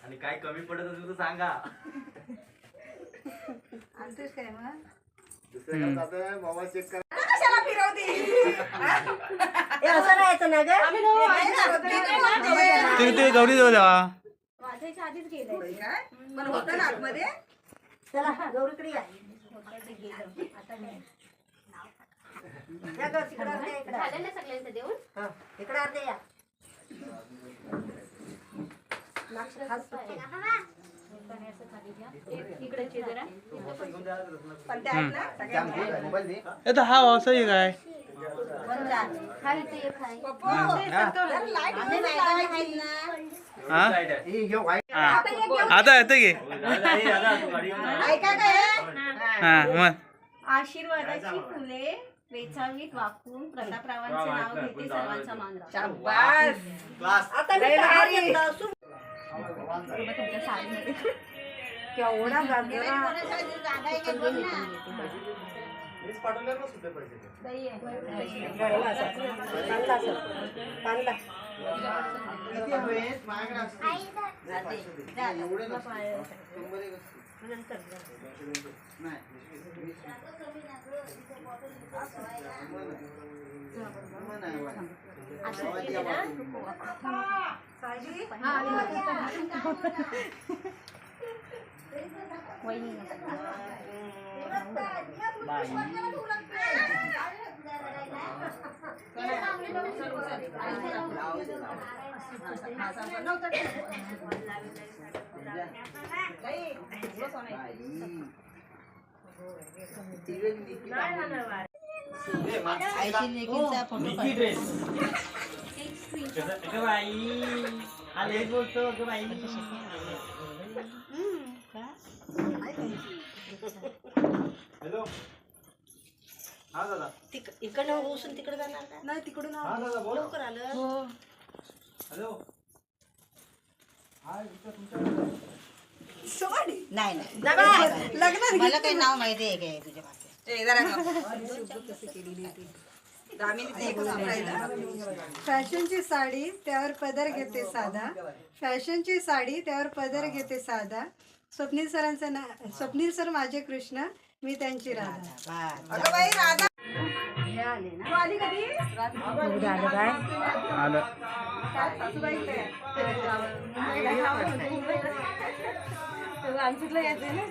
आणि काय कमी पडत असेल तर सांगा. आणतोस काय मग? दुसऱ्याकडे जातोय मोबाईल चेक कर. कशाला फिरवते? हे असं राहायचं ना ग. ते गौरी जवळ जावा. वाचायच्या आधीच गेलंय काय? पण होतं ना आतमध्ये. चला गौरीकडे या. आता नाही. या ग तिकडे अर्धे इकडे. झालं ना सगळ्यांचं देऊन? हा इकडे अर्धे या. हात सुटतो. इकडे जरा पण त्या आहेत ना सगळ्यांना. मोबाईल दे. आता हा व्यवसाय काय? हा इथे एक आहे. पप्पू, जरा लाईट अर्धे मध्ये बायकांनी लावायची. आहेत ना. हा हे घेऊ वाईट. हा. आता येतं की. ऐका काय? हा मग आशीर्वादाची फुले वेचावीत वाकून प्रतापरावांचे नाव घेते सर्वांचा मान राखा. शाबास. क्लास. आता मी बाहेर घेतलं. तुमच्या साडीमध्ये केवढा गाजरा. मीच पाठवले ना सुद्धा पैसे. घराला असं. चांगला असं. चांगला. किती हवेत? माझ्याकडे असतील. एवढे नसतील. 100 एक असतील. नंतर नाही. आईची लेकीचा फोटो काढ. हॅलो. हा दादा. इकडनं उसून तिकडे जाणार का? नाही तिकडून हा दादा बोल. लवकर आलं. हॅलो. हा इथं तुमच्या सोडी. नाही नाही लग्नात मला काही नाव माहिती आहे काय तुझ्या मागे. फॅशनची साडी त्यावर पदर घेते साधा. फॅशनची साडी त्यावर पदर घेते साधा. स्वप्नील सरांचं नाव. स्वप्नील सर माझे कृष्ण, मी त्यांची राधा. अगं बाई राधा. आले ना. तू आली कधी? उद्या आलं काय? आलं. काय सासूबाई इकडे आहे? आमच्यातलं यायचंय ना.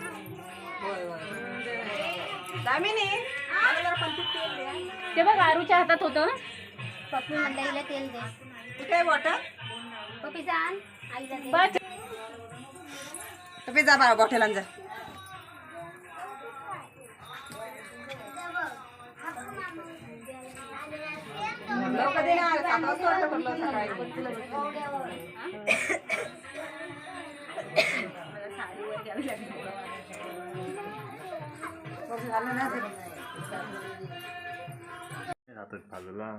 दामिनी, मला जरा पंचवीस तेल द्या. ते बघ आरूच्या हातात होतं. पप्पी मंडईला तेल दे. कुठे आहे बॉटल? पप्पी जाण आईला दे. बस. तुम्ही जा बाळा बॉटल आण जा. लवकर दे ना. 7 वाजता वाटतं पडलं सकाळी. साडीवर घ्यावी लागली. झालं ना ते. हातात खाल्ला.